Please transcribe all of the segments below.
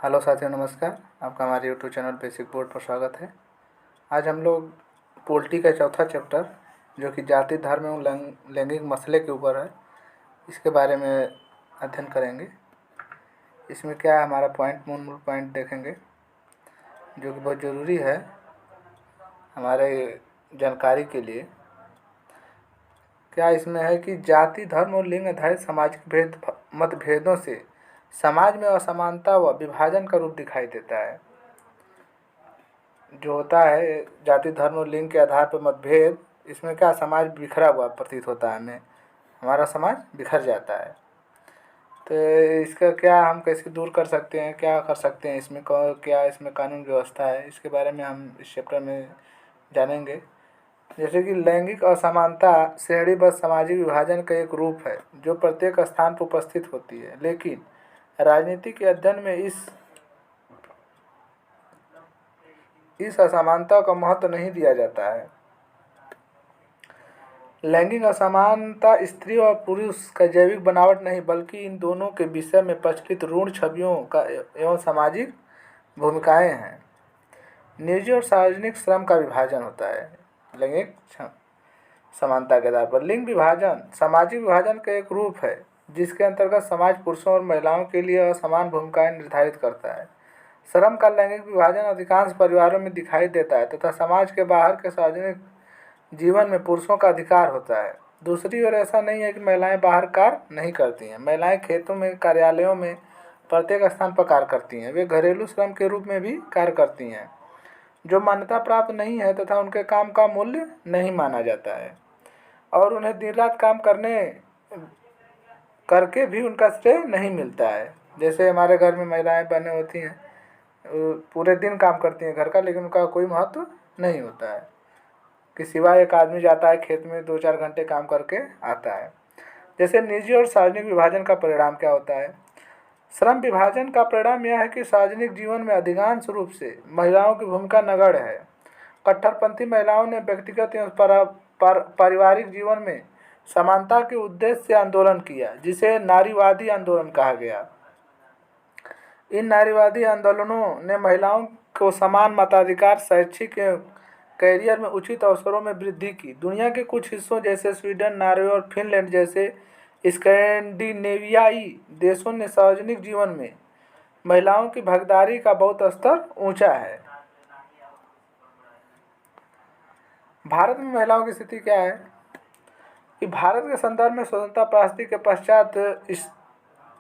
Hello साथियों, नमस्कार। आपका हमारे यूट्यूब चैनल बेसिक बोर्ड पर स्वागत है। आज हम लोग पॉलिटी का चौथा चैप्टर, जो कि जाति, धर्म एवं लैंगिक मसले के ऊपर है, इसके बारे में अध्ययन करेंगे। इसमें क्या है, हमारा मूल पॉइंट देखेंगे, जो कि बहुत ज़रूरी है हमारे जानकारी के लिए। क्या इसमें है कि जाति, धर्म और लिंग आधारित सामाजिक मतभेदों से समाज में असमानता व विभाजन का रूप दिखाई देता है। जो होता है जाति, धर्म और लिंग के आधार पर मतभेद, इसमें क्या समाज बिखरा हुआ प्रतीत होता है हमें, हमारा समाज बिखर जाता है। तो इसका क्या हम कैसे दूर कर सकते हैं, क्या कर सकते हैं इसमें, क्या इसमें कानून व्यवस्था है, इसके बारे में हम इस चैप्टर में जानेंगे। जैसे कि लैंगिक असमानता श्रेणीबद्ध सामाजिक विभाजन का एक रूप है जो प्रत्येक स्थान पर उपस्थित होती है, लेकिन राजनीति के अध्ययन में इस असमानता का महत्व नहीं दिया जाता है। लैंगिक असमानता स्त्री और पुरुष का जैविक बनावट नहीं, बल्कि इन दोनों के विषय में प्रचलित रूढ़ छवियों का एवं सामाजिक भूमिकाएं हैं। निजी और सार्वजनिक श्रम का विभाजन होता है लैंगिक समानता के आधार पर। लिंग विभाजन सामाजिक विभाजन का एक रूप है जिसके अंतर्गत समाज पुरुषों और महिलाओं के लिए असमान भूमिकाएं निर्धारित करता है। श्रम का लैंगिक विभाजन अधिकांश परिवारों में दिखाई देता है तथा समाज के बाहर के सार्वजनिक जीवन में पुरुषों का अधिकार होता है। दूसरी ओर ऐसा नहीं है कि महिलाएं बाहर कार्य नहीं करती हैं। महिलाएं खेतों में, कार्यालयों में, प्रत्येक स्थान पर कार्य करती हैं। वे घरेलू श्रम के रूप में भी कार्य करती हैं, जो मान्यता प्राप्त नहीं है तथा उनके काम का मूल्य नहीं माना जाता है, और उन्हें दिन रात काम करके भी उनका श्रेय नहीं मिलता है। जैसे हमारे घर में महिलाएं बहनें होती हैं, पूरे दिन काम करती हैं घर का, लेकिन उनका कोई महत्व नहीं होता है कि सिवाय एक आदमी जाता है खेत में 2-4 घंटे काम करके आता है। जैसे निजी और सार्वजनिक विभाजन का परिणाम क्या होता है। श्रम विभाजन का परिणाम यह है कि सार्वजनिक जीवन में अधिकांश रूप से महिलाओं की भूमिका नगण्य है। कट्टरपंथी महिलाओं ने व्यक्तिगत एवं पारिवारिक जीवन में समानता के उद्देश्य से आंदोलन किया, जिसे नारीवादी आंदोलन कहा गया। इन नारीवादी आंदोलनों ने महिलाओं को समान मताधिकार, शैक्षिक एवं कैरियर में उचित अवसरों में वृद्धि की। दुनिया के कुछ हिस्सों जैसे स्वीडन, नॉर्वे और फिनलैंड जैसे स्कैंडिनेवियाई देशों ने सार्वजनिक जीवन में महिलाओं की भागीदारी का बहुत स्तर ऊंचा है। भारत में महिलाओं की स्थिति क्या है कि भारत के संदर्भ में स्वतंत्रता प्राप्ति के पश्चात इस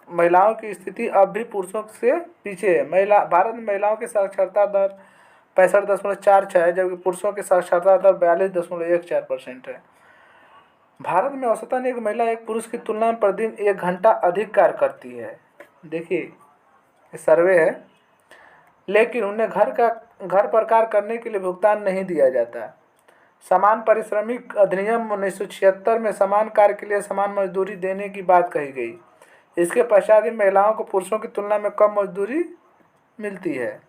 महिलाओं की स्थिति अब भी पुरुषों से पीछे है। भारत में महिलाओं की साक्षरता दर 65.46 है, जबकि पुरुषों की साक्षरता दर 42.14% है। भारत में औसतन एक महिला एक पुरुष की तुलना में प्रतिदिन 1 घंटा अधिक कार्य करती है। देखिए सर्वे है, लेकिन उन्हें घर पर कार्य करने के लिए भुगतान नहीं दिया जाता। समान पारिश्रमिक अधिनियम 1976 में समान कार्य के लिए समान मजदूरी देने की बात कही गई। इसके पश्चात ही महिलाओं को पुरुषों की तुलना में कम मजदूरी मिलती है।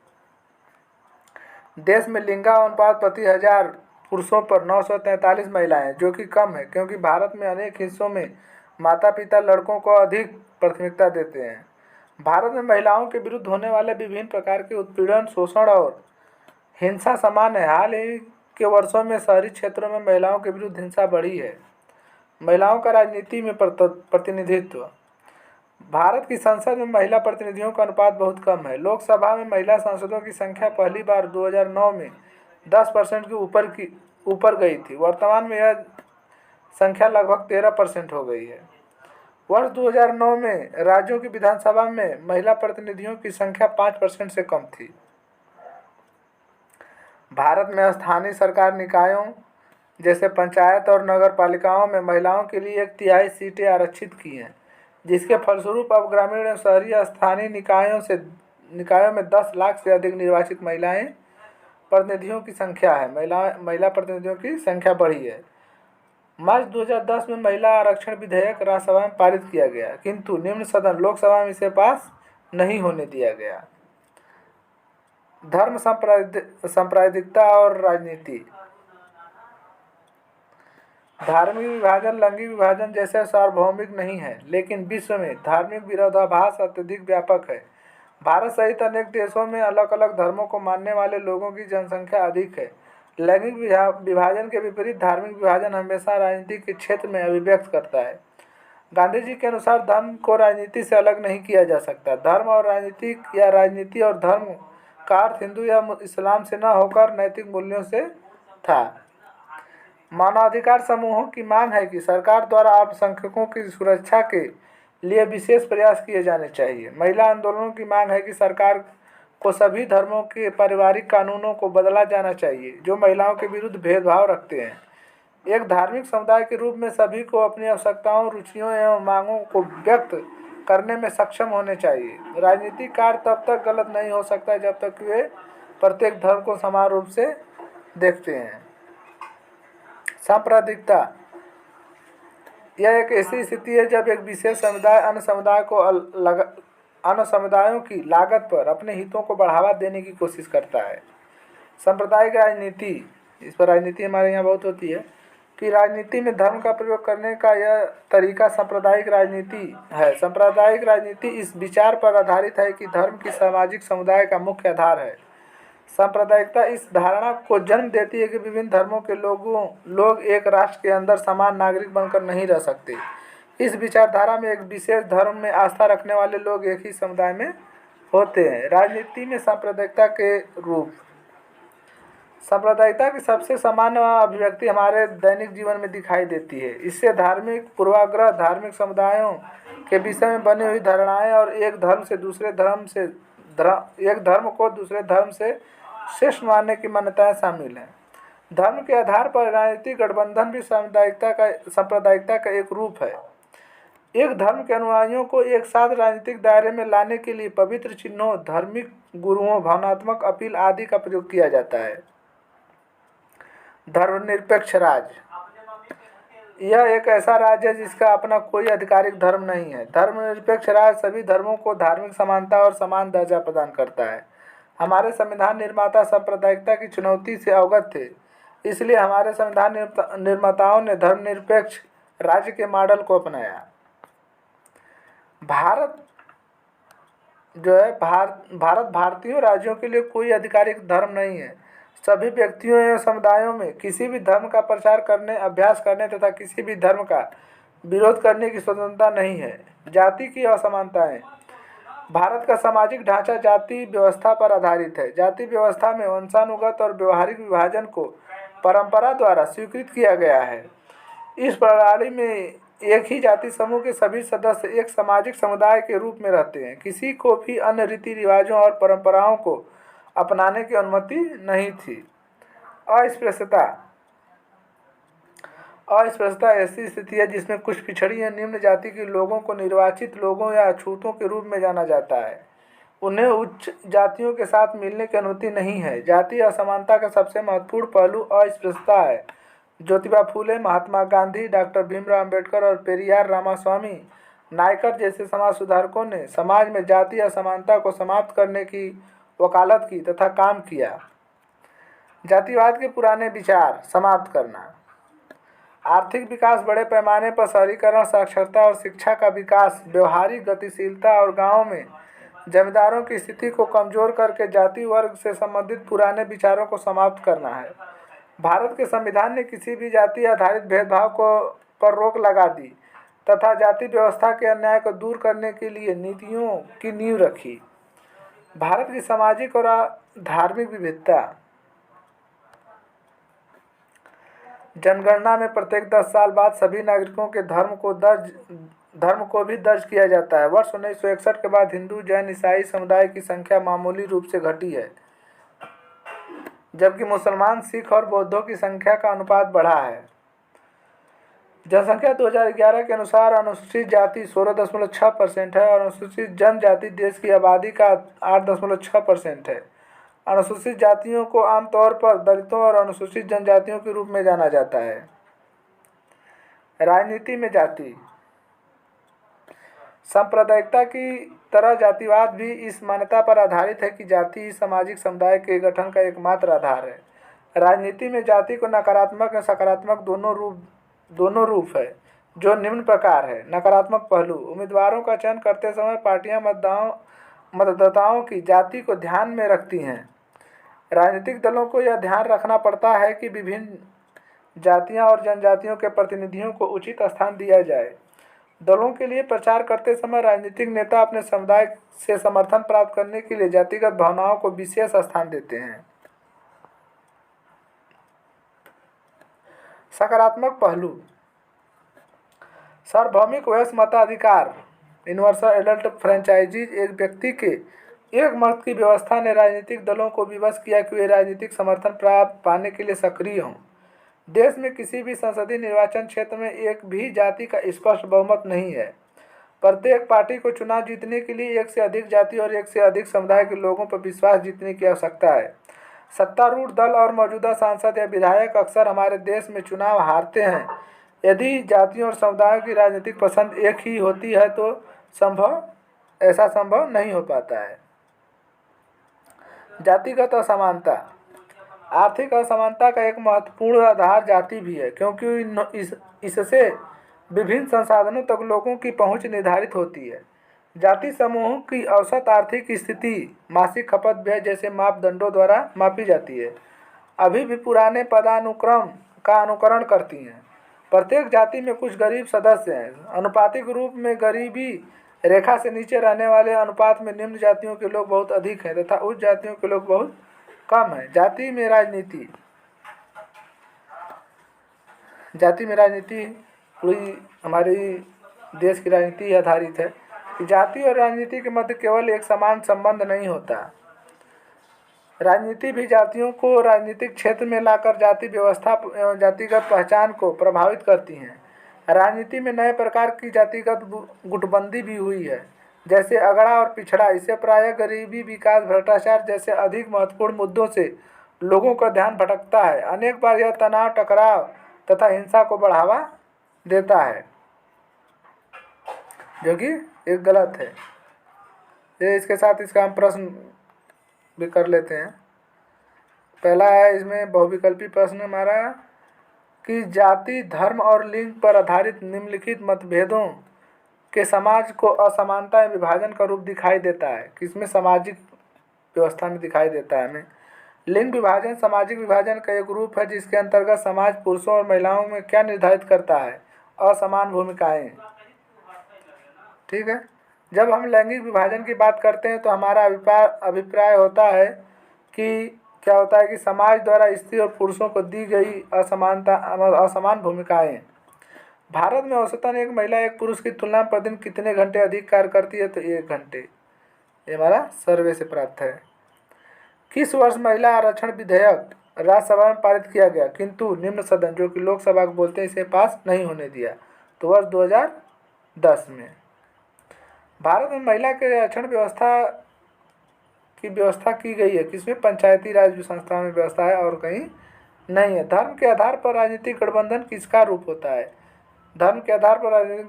देश में लिंगानुपात प्रति 1000 पुरुषों पर 943 महिलाएं, जो कि कम है, क्योंकि भारत में अनेक हिस्सों में माता पिता लड़कों को अधिक प्राथमिकता देते हैं। भारत में महिलाओं के विरुद्ध होने वाले विभिन्न प्रकार के उत्पीड़न, शोषण और हिंसा समान है। हाल ही के वर्षों में शहरी क्षेत्रों में महिलाओं के विरुद्ध हिंसा बढ़ी है। महिलाओं का राजनीति में प्रतिनिधित्व। भारत की संसद में महिला प्रतिनिधियों का अनुपात बहुत कम है। लोकसभा में महिला सांसदों की संख्या पहली बार 2009 में 10% के ऊपर गई थी। वर्तमान में यह संख्या लगभग 13% हो गई है। वर्ष 2009 में राज्यों की विधानसभा में महिला प्रतिनिधियों की संख्या 5% से कम थी। भारत में स्थानीय सरकार निकायों जैसे पंचायत और नगर पालिकाओं में महिलाओं के लिए 1/3 सीटें आरक्षित की हैं, जिसके फलस्वरूप अब ग्रामीण एवं शहरी स्थानीय निकायों में 10 लाख से अधिक निर्वाचित प्रतिनिधियों की संख्या है। महिला प्रतिनिधियों की संख्या बढ़ी है। मार्च 2010 में महिला आरक्षण विधेयक राज्यसभा में पारित किया गया, किंतु निम्न सदन लोकसभा में इसे पास नहीं होने दिया गया। धर्म, सांप्रदायिकता और राजनीति। धार्मिक विभाजन लैंगिक विभाजन जैसे सार्वभौमिक नहीं है, लेकिन विश्व में धार्मिक विरोधाभास अत्यधिक व्यापक है। भारत सहित अनेक देशों में अलग अलग धर्मों को मानने वाले लोगों की जनसंख्या अधिक है। लैंगिक विभाजन के विपरीत धार्मिक विभाजन हमेशा राजनीति के क्षेत्र में अभिव्यक्त करता है। गांधी जी के अनुसार धर्म को राजनीति से अलग नहीं किया जा सकता। धर्म और राजनीति या राजनीति और धर्म का अर्थ हिंदू या इस्लाम से न होकर नैतिक मूल्यों से था। मानवाधिकार समूहों की मांग है कि सरकार द्वारा अल्पसंख्यकों की सुरक्षा के लिए विशेष प्रयास किए जाने चाहिए। महिला आंदोलनों की मांग है कि सरकार को सभी धर्मों के पारिवारिक कानूनों को बदला जाना चाहिए जो महिलाओं के विरुद्ध भेदभाव रखते हैं। एक धार्मिक समुदाय के रूप में सभी को अपनी आवश्यकताओं, रुचियों एवं मांगों को व्यक्त करने में सक्षम होने चाहिए। राजनीतिक कार्य तब तक गलत नहीं हो सकता जब तक वे प्रत्येक धर्म को समान रूप से देखते हैं। सांप्रदायिकता यह एक ऐसी स्थिति है जब एक विशेष समुदाय अन्य समुदायों की लागत पर अपने हितों को बढ़ावा देने की कोशिश करता है। सांप्रदायिक राजनीति, इस पर राजनीति हमारे यहाँ बहुत होती है कि राजनीति में धर्म का प्रयोग करने का यह तरीका सांप्रदायिक राजनीति है। सांप्रदायिक राजनीति इस विचार पर आधारित है कि धर्म की सामाजिक समुदाय का मुख्य आधार है। सांप्रदायिकता इस धारणा को जन्म देती है कि विभिन्न धर्मों के लोग एक राष्ट्र के अंदर समान नागरिक बनकर नहीं रह सकते। इस विचारधारा में एक विशेष धर्म में आस्था रखने वाले लोग एक ही समुदाय में होते हैं। राजनीति में सांप्रदायिकता के रूप। सांप्रदायिकता की सबसे सामान्य अभिव्यक्ति हमारे दैनिक जीवन में दिखाई देती है। इससे धार्मिक पूर्वाग्रह, धार्मिक समुदायों के विषय में बनी हुई धारणाएं और एक धर्म को दूसरे धर्म से श्रेष्ठ मानने की मान्यताएं शामिल हैं। धर्म के आधार पर राजनीतिक गठबंधन भी सांप्रदायिकता का एक रूप है। एक धर्म के अनुयायियों को एक साथ राजनीतिक दायरे में लाने के लिए पवित्र चिन्हों, धार्मिक गुरुओं, भावनात्मक अपील आदि का प्रयोग किया जाता है। धर्मनिरपेक्ष राज्य यह एक ऐसा राज्य है जिसका अपना कोई आधिकारिक धर्म नहीं है। धर्मनिरपेक्ष राज्य सभी धर्मों को धार्मिक समानता और समान दर्जा प्रदान करता है। हमारे संविधान निर्माता सांप्रदायिकता की चुनौती से अवगत थे, इसलिए हमारे संविधान निर्माताओं ने धर्मनिरपेक्ष राज्य के मॉडल को अपनाया। भारत भारतीयों राज्यों के लिए कोई आधिकारिक धर्म नहीं है। सभी व्यक्तियों एवं समुदायों में किसी भी धर्म का प्रचार करने, अभ्यास करने तथा किसी भी धर्म का विरोध करने की स्वतंत्रता नहीं है। जाति की असमानताएं। भारत का सामाजिक ढांचा जाति व्यवस्था पर आधारित है। जाति व्यवस्था में वंशानुगत और व्यवहारिक विभाजन को परंपरा द्वारा स्वीकृत किया गया है। इस प्रणाली में एक ही जाति समूह के सभी सदस्य एक सामाजिक समुदाय के रूप में रहते हैं। किसी को भी अन्य रीति रिवाजों और परंपराओं को अपनाने की अनुमति नहीं थी। अस्पृश्यता ऐसी स्थिति है जिसमें कुछ पिछड़ी या निम्न जाति के लोगों को निर्वाचित लोगों या अछूतों के रूप में जाना जाता है। उन्हें उच्च जातियों के साथ मिलने की अनुमति नहीं है। जाति असमानता का सबसे महत्वपूर्ण पहलू अस्पृश्यता है। ज्योतिबा फूले, महात्मा गांधी, डॉक्टर भीमराव अंबेडकर और पेरियार रामास्वामी नायकर जैसे समाज सुधारकों ने समाज में जाति असमानता को समाप्त करने की वकालत की तथा काम किया। जातिवाद के पुराने विचार समाप्त करना। आर्थिक विकास, बड़े पैमाने पर शहरीकरण, साक्षरता और शिक्षा का विकास, व्यवहारिक गतिशीलता और गांवों में जमींदारों की स्थिति को कमजोर करके जाति वर्ग से संबंधित पुराने विचारों को समाप्त करना है। भारत के संविधान ने किसी भी जाति आधारित भेदभाव पर रोक लगा दी तथा जाति व्यवस्था के अन्याय को दूर करने के लिए नीतियों की नींव रखी। भारत की सामाजिक और धार्मिक विविधता। जनगणना में प्रत्येक 10 साल बाद सभी नागरिकों के धर्म को भी दर्ज किया जाता है। वर्ष 1961 के बाद हिंदू, जैन, ईसाई समुदाय की संख्या मामूली रूप से घटी है, जबकि मुसलमान, सिख और बौद्धों की संख्या का अनुपात बढ़ा है। जनसंख्या 2011 के अनुसार अनुसूचित जाति 16.6% है और अनुसूचित जनजाति देश की आबादी का 8.6% है। अनुसूचित जातियों को आमतौर पर दलितों और अनुसूचित जनजातियों के रूप में जाना जाता है। राजनीति में जाति। सांप्रदायिकता की तरह जातिवाद भी इस मान्यता पर आधारित है कि जाति ही सामाजिक समुदाय के गठन का एकमात्र आधार है। राजनीति में जाति को नकारात्मक और सकारात्मक दोनों रूप है, जो निम्न प्रकार है। नकारात्मक पहलू। उम्मीदवारों का चयन करते समय पार्टियां मतदाताओं की जाति को ध्यान में रखती हैं। राजनीतिक दलों को यह ध्यान रखना पड़ता है कि विभिन्न जातियां और जनजातियों के प्रतिनिधियों को उचित स्थान दिया जाए। दलों के लिए प्रचार करते समय राजनीतिक नेता अपने समुदाय से समर्थन प्राप्त करने के लिए जातिगत भावनाओं को विशेष स्थान देते हैं। सकारात्मक पहलू: सार्वभौमिक वयस्क मताधिकार यूनिवर्सल एडल्ट फ्रेंचाइजीज एक व्यक्ति के एक मत की व्यवस्था ने राजनीतिक दलों को विवश किया कि वे राजनीतिक समर्थन प्राप्त पाने के लिए सक्रिय हों। देश में किसी भी संसदीय निर्वाचन क्षेत्र में एक भी जाति का स्पष्ट बहुमत नहीं है। प्रत्येक पार्टी को चुनाव जीतने के लिए एक से अधिक जाति और एक से अधिक समुदाय के लोगों पर विश्वास जीतने की आवश्यकता है। सत्तारूढ़ दल और मौजूदा सांसद या विधायक अक्सर हमारे देश में चुनाव हारते हैं। यदि जातियों और समुदायों की राजनीतिक पसंद एक ही होती है तो ऐसा संभव नहीं हो पाता है। जातिगत असमानता: आर्थिक असमानता का एक महत्वपूर्ण आधार जाति भी है, क्योंकि इससे विभिन्न संसाधनों तक लोगों की पहुंच निर्धारित होती है। जाति समूहों की औसत आर्थिक स्थिति मासिक खपत व्यय जैसे मापदंडों द्वारा मापी जाती है। अभी भी पुराने पदानुक्रम का अनुकरण करती हैं। प्रत्येक जाति में कुछ गरीब सदस्य हैं। अनुपातिक रूप में गरीबी रेखा से नीचे रहने वाले अनुपात में निम्न जातियों के लोग बहुत अधिक हैं तथा उच्च जातियों के लोग बहुत कम हैं। जाति में राजनीति पूरी हमारी देश की राजनीति आधारित है कि जाति और राजनीति के मध्य केवल एक समान संबंध नहीं होता। राजनीति भी जातियों को राजनीतिक क्षेत्र में लाकर जाति व्यवस्था एवं जातिगत पहचान को प्रभावित करती हैं। राजनीति में नए प्रकार की जातिगत गुटबंदी भी हुई है, जैसे अगड़ा और पिछड़ा। इससे प्रायः गरीबी, विकास, भ्रष्टाचार जैसे अधिक महत्वपूर्ण मुद्दों से लोगों का ध्यान भटकता है। अनेक बार यह तनाव, टकराव तथा हिंसा को बढ़ावा देता है, जो कि एक गलत है। ये इसके साथ इसका हम प्रश्न भी कर लेते हैं। पहला है इसमें बहुविकल्पी प्रश्न हमारा कि जाति, धर्म और लिंग पर आधारित निम्नलिखित मतभेदों के समाज को असमानता एवं विभाजन का रूप दिखाई देता है। किसमें? सामाजिक व्यवस्था में दिखाई देता है हमें। लिंग विभाजन सामाजिक विभाजन का एक रूप है जिसके अंतर्गत समाज पुरुषों और महिलाओं में क्या निर्धारित करता है? असमान भूमिकाएं। ठीक है। जब हम लैंगिक विभाजन की बात करते हैं तो हमारा अभिप्राय होता है कि क्या होता है कि समाज द्वारा स्त्री और पुरुषों को दी गई असमान भूमिकाएं। भारत में औसतन एक महिला एक पुरुष की तुलना में प्रतिदिन कितने घंटे अधिक कार्य करती है? तो 1 घंटे। ये हमारा सर्वे से प्राप्त है। किस वर्ष महिला आरक्षण विधेयक राज्यसभा में पारित किया गया किंतु निम्न सदन, जो कि लोकसभा को बोलते हैं, इसे पास नहीं होने दिया? तो वर्ष 2010 में। भारत में महिला के आरक्षण व्यवस्था की गई है किसमें? पंचायती राज संस्थाओं में व्यवस्था है और कहीं नहीं है। धर्म के आधार पर राजनीतिक गठबंधन किसका रूप होता है? धर्म के आधार पर राजनीतिक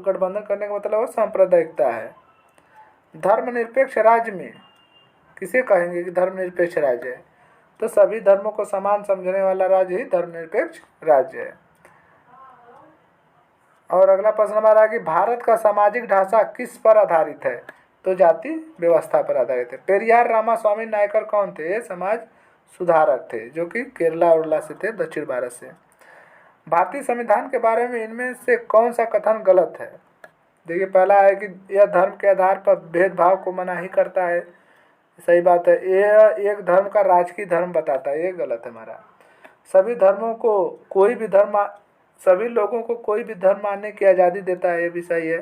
गठबंधन करने का मतलब सांप्रदायिकता है। धर्मनिरपेक्ष राज्य में किसे कहेंगे कि धर्मनिरपेक्ष राज्य है? तो सभी धर्मों को समान समझने वाला राज्य ही धर्मनिरपेक्ष राज्य है। और अगला प्रश्न हमारा है कि भारत का सामाजिक ढांचा किस पर आधारित है? तो जाति व्यवस्था पर आधारित है। पेरियार रामास्वामी नायकर कौन थे? ये समाज सुधारक थे, जो कि केरला उरला से थे, दक्षिण भारत से। भारतीय संविधान के बारे में इनमें से कौन सा कथन गलत है? देखिए, पहला है कि यह धर्म के आधार पर भेदभाव को मना ही करता है। सही बात है। यह एक धर्म का राजकीय धर्म बताता है, ये गलत है हमारा। सभी लोगों को कोई भी धर्म मानने की आज़ादी देता है, ये भी सही है।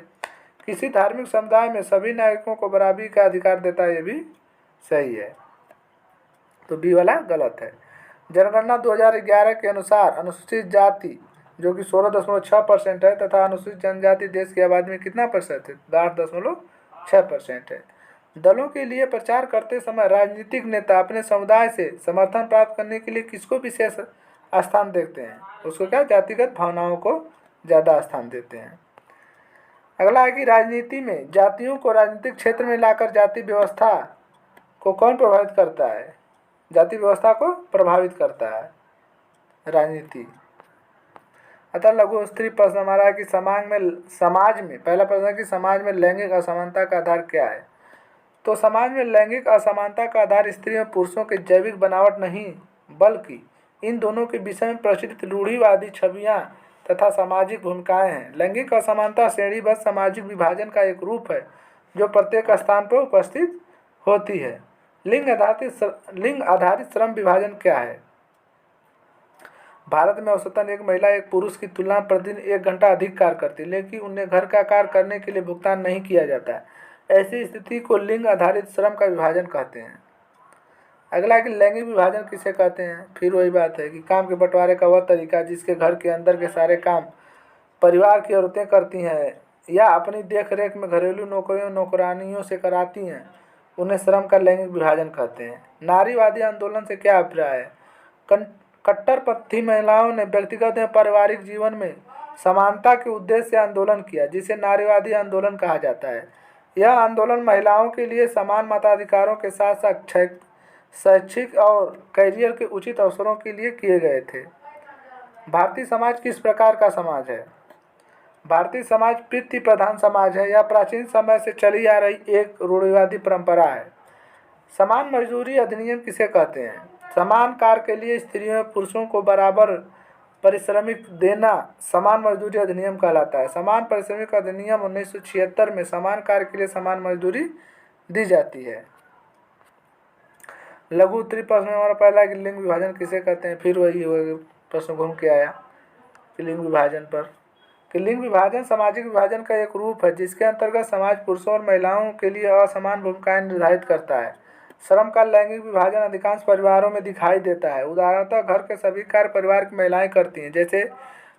किसी धार्मिक समुदाय में सभी नागरिकों को बराबरी का अधिकार देता है, ये भी सही है। तो बी वाला गलत है। जनगणना 2011 के अनुसार अनुसूचित जाति जो कि 16.6% है तथा अनुसूचित जनजाति देश की आबादी में कितना प्रतिशत है? 8.6% है। दलों के लिए प्रचार करते समय राजनीतिक नेता अपने समुदाय से समर्थन प्राप्त करने के लिए किसको विशेष स्थान देते हैं? उसको क्या? जातिगत भावनाओं को ज़्यादा स्थान देते हैं। अगला है कि राजनीति में जातियों को राजनीतिक क्षेत्र में लाकर जाति व्यवस्था को कौन प्रभावित करता है? जाति व्यवस्था को प्रभावित करता है राजनीति। अतः लघु स्त्री प्रश्न हमारा है कि समाज में पहला प्रश्न है कि समाज में लैंगिक असमानता का आधार क्या है? तो समाज में लैंगिक असमानता का आधार स्त्री और पुरुषों की जैविक बनावट नहीं, बल्कि इन दोनों के विषय में प्रचलित रूढ़िवादी छवियां तथा सामाजिक भूमिकाएं हैं। लैंगिक असमानता श्रेणीबद्ध सामाजिक विभाजन का एक रूप है जो प्रत्येक स्थान पर उपस्थित होती है। लिंग आधारित श्रम विभाजन क्या है? भारत में औसतन एक महिला एक पुरुष की तुलना में प्रतिदिन 1 घंटा अधिक कार्य करती है, लेकिन उन्हें घर का कार्य करने के लिए भुगतान नहीं किया जाता है। ऐसी स्थिति को लिंग आधारित श्रम का विभाजन कहते हैं। अगला कि लैंगिक विभाजन किसे कहते हैं? फिर वही बात है कि काम के बंटवारे का वह तरीका जिसके घर के अंदर के सारे काम परिवार की औरतें करती हैं या अपनी देख रेख में घरेलू नौकरियों नौकरानियों से कराती हैं, उन्हें श्रम का लैंगिक विभाजन कहते हैं। नारीवादी आंदोलन से क्या अभिप्राय है? कट्टरपंथी महिलाओं ने व्यक्तिगत एवं पारिवारिक जीवन में समानता के उद्देश्य से आंदोलन किया, जिसे नारीवादी आंदोलन कहा जाता है। यह आंदोलन महिलाओं के लिए समान मताधिकारों के साथ साथ शैक्षिक और करियर के उचित अवसरों के लिए किए गए थे। भारतीय समाज किस प्रकार का समाज है? भारतीय समाज पितृ प्रधान समाज है। यह प्राचीन समय से चली आ रही एक रूढ़िवादी परंपरा है। समान मजदूरी अधिनियम किसे कहते हैं? समान कार्य के लिए स्त्रियों और पुरुषों को बराबर पारिश्रमिक देना समान मजदूरी अधिनियम कहलाता है। समान पारिश्रमिक अधिनियम 1976 में समान कार्य के लिए समान मजदूरी दी जाती है। लघु उत्तरी प्रश्न में हमारा पहला कि लिंग विभाजन किसे कहते हैं? फिर वही प्रश्न घूम के आया कि लिंग विभाजन पर कि लिंग विभाजन सामाजिक विभाजन का एक रूप है जिसके अंतर्गत समाज पुरुषों और महिलाओं के लिए असमान भूमिकाएं निर्धारित करता है। श्रम का लैंगिक विभाजन अधिकांश परिवारों में दिखाई देता है। उदाहरणतः घर के सभी कार्य परिवार की महिलाएं करती हैं, जैसे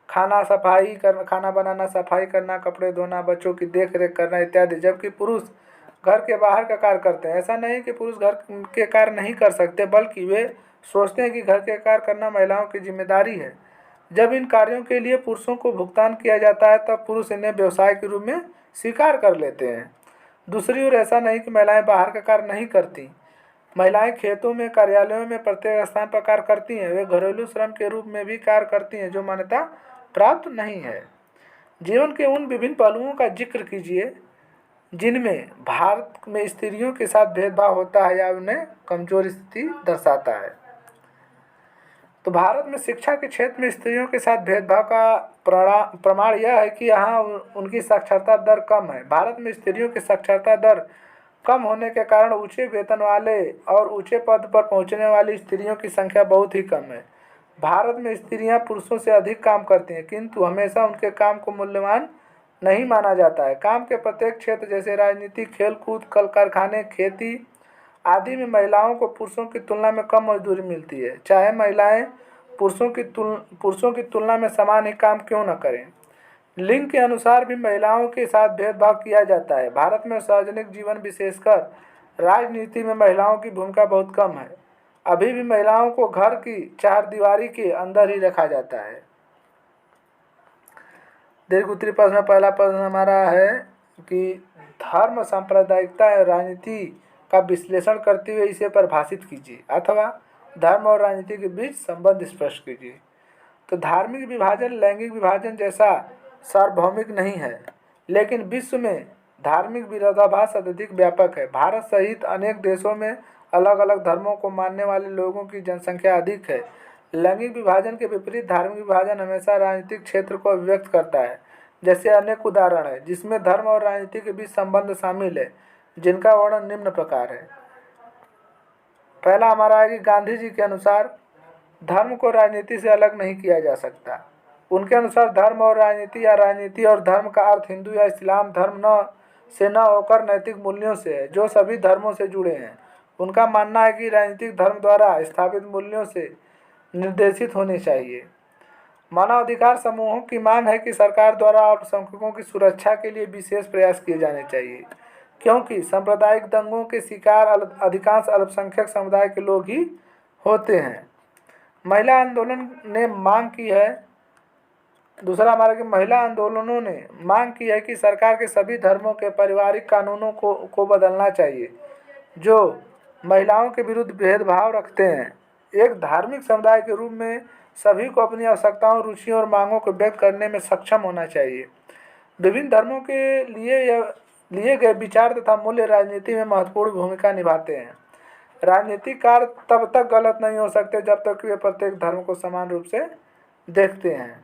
खाना बनाना, सफाई करना, कपड़े धोना, बच्चों की देख रेख करना इत्यादि, जबकि पुरुष घर के बाहर का कार्य करते हैं। ऐसा नहीं कि पुरुष घर के कार्य नहीं कर सकते, बल्कि वे सोचते हैं कि घर के कार्य करना महिलाओं की जिम्मेदारी है। जब इन कार्यों के लिए पुरुषों को भुगतान किया जाता है तब पुरुष इन्हें व्यवसाय के रूप में स्वीकार कर लेते हैं। दूसरी ओर ऐसा नहीं कि महिलाएं बाहर का कार्य नहीं करती। महिलाएं खेतों में, कार्यालयों में प्रत्येक स्थान पर कार्य करती हैं। वे घरेलू श्रम के रूप में भी कार्य करती हैं जो मान्यता प्राप्त नहीं है। जीवन के उन विभिन्न पहलुओं का जिक्र कीजिए जिनमें भारत में स्त्रियों के साथ भेदभाव होता है या उन्हें कमजोर स्थिति दर्शाता है। तो भारत में शिक्षा के क्षेत्र में स्त्रियों के साथ भेदभाव का प्रमाण यह है कि यहाँ उनकी साक्षरता दर कम है। भारत में स्त्रियों की साक्षरता दर कम होने के कारण ऊंचे वेतन वाले और ऊंचे पद पर पहुंचने वाली स्त्रियों की संख्या बहुत ही कम है। भारत में स्त्रियां पुरुषों से अधिक काम करती हैं, किंतु हमेशा उनके काम को मूल्यवान नहीं माना जाता है। काम के प्रत्येक क्षेत्र जैसे राजनीति, खेलकूद, कल कारखाने, खेती आदि में महिलाओं को पुरुषों की तुलना में कम मजदूरी मिलती है, चाहे महिलाएं पुरुषों की तुलना में समान ही काम क्यों न करें। लिंग के अनुसार भी महिलाओं के साथ भेदभाव किया जाता है। भारत में सार्वजनिक जीवन विशेषकर राजनीति में महिलाओं की भूमिका बहुत कम है। अभी भी महिलाओं को घर की चारदीवारी के अंदर ही रखा जाता है। दीर्घ उत्तरी प्रश्न में पहला प्रश्न हमारा है कि धर्म, सांप्रदायिकता और राजनीति का विश्लेषण करते हुए इसे परिभाषित कीजिए, अथवा धर्म और राजनीति के बीच संबंध स्पष्ट कीजिए। तो धार्मिक विभाजन लैंगिक विभाजन जैसा सार्वभौमिक नहीं है, लेकिन विश्व में धार्मिक विरोधाभास अत्यधिक व्यापक है। भारत सहित अनेक देशों में अलग अलग धर्मों को मानने वाले लोगों की जनसंख्या अधिक है। लैंगिक विभाजन के विपरीत धार्मिक विभाजन हमेशा राजनीतिक क्षेत्र को अभिव्यक्त करता है। जैसे अनेक उदाहरण है जिसमें धर्म और राजनीति के बीच संबंध शामिल है, जिनका वर्णन निम्न प्रकार है। पहला हमारा है कि गांधी जी के अनुसार धर्म को राजनीति से अलग नहीं किया जा सकता। उनके अनुसार धर्म और राजनीति या राजनीति और धर्म का अर्थ हिंदू या इस्लाम धर्म न होकर नैतिक मूल्यों से है जो सभी धर्मों से जुड़े हैं। उनका मानना है कि राजनीतिक धर्म द्वारा स्थापित मूल्यों से निर्देशित होने चाहिए। मानवाधिकार समूहों की मांग है कि सरकार द्वारा अल्पसंख्यकों की सुरक्षा के लिए विशेष प्रयास किए जाने चाहिए, क्योंकि सांप्रदायिक दंगों के शिकार अधिकांश अल्पसंख्यक समुदाय के लोग ही होते हैं। महिला आंदोलन ने मांग की है दूसरा हमारा कि महिला आंदोलनों ने मांग की है कि सरकार के सभी धर्मों के पारिवारिक कानूनों को बदलना चाहिए जो महिलाओं के विरुद्ध भेदभाव रखते हैं। एक धार्मिक समुदाय के रूप में सभी को अपनी आवश्यकताओं, रुचियों और मांगों को व्यक्त करने में सक्षम होना चाहिए। विभिन्न धर्मों के लिए यह लिए गए विचार तथा मूल्य राजनीति में महत्वपूर्ण भूमिका निभाते हैं। राजनीतिक कार्य तब तक गलत नहीं हो सकते जब तक वे प्रत्येक धर्म को समान रूप से देखते हैं।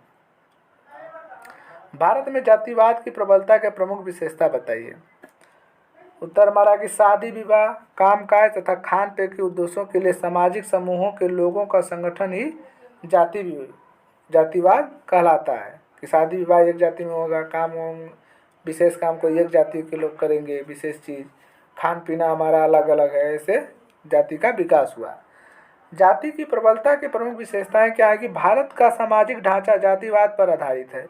भारत में जातिवाद की प्रबलता के प्रमुख विशेषता बताइए। उत्तर हमारा कि शादी विवाह, कामकाज तथा खान पे के उद्देश्यों के लिए सामाजिक समूहों के लोगों का संगठन ही जातिवाद कहलाता है। कि शादी विवाह एक जाति में होगा, विशेष काम को एक जाति के लोग करेंगे, विशेष चीज़, खान पीना हमारा अलग अलग है, ऐसे जाति का विकास हुआ। जाति की प्रबलता की प्रमुख विशेषताएं क्या है कि भारत का सामाजिक ढांचा जातिवाद पर आधारित है।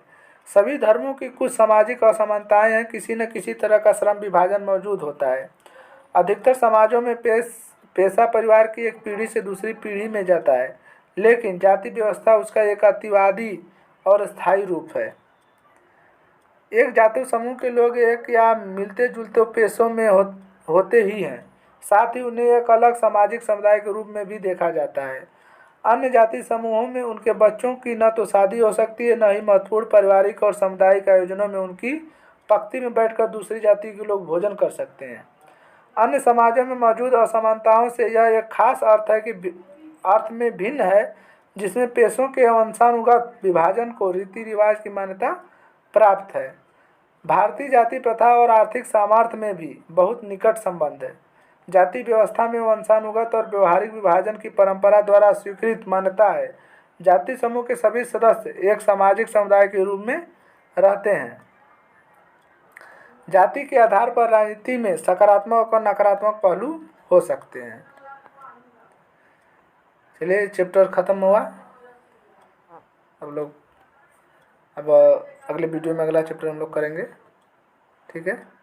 सभी धर्मों की कुछ सामाजिक असमानताएं हैं, किसी न किसी तरह का श्रम विभाजन मौजूद होता है। अधिकतर समाजों में पेशा परिवार की एक पीढ़ी से दूसरी पीढ़ी में जाता है, लेकिन जाति व्यवस्था उसका एक अतिवादी और स्थायी रूप है। एक जाति समूह के लोग एक या मिलते जुलते पेशों में होते ही हैं, साथ ही उन्हें एक अलग सामाजिक समुदाय के रूप में भी देखा जाता है। अन्य जाति समूहों में उनके बच्चों की न तो शादी हो सकती है, न ही महत्वपूर्ण पारिवारिक और सामुदायिक आयोजनों में उनकी पंक्ति में बैठकर दूसरी जाति के लोग भोजन कर सकते हैं। अन्य समाजों में मौजूद असमानताओं से यह एक खास अर्थ में भिन्न है, जिसमें पेशों के वंशानुगत विभाजन को रीति रिवाज की मान्यता प्राप्त है। भारतीय जाति प्रथा और आर्थिक सामर्थ्य में भी बहुत निकट संबंध है। जाति व्यवस्था में वंशानुगत और व्यवहारिक विभाजन की परंपरा द्वारा स्वीकृत मान्यता है। जाति समूह के सभी सदस्य एक सामाजिक समुदाय के रूप में रहते हैं। जाति के आधार पर राजनीति में सकारात्मक और नकारात्मक पहलू हो सकते हैं। चलिए, चैप्टर खत्म हुआ। अब अगले वीडियो में अगला चैप्टर हम लोग करेंगे। ठीक है।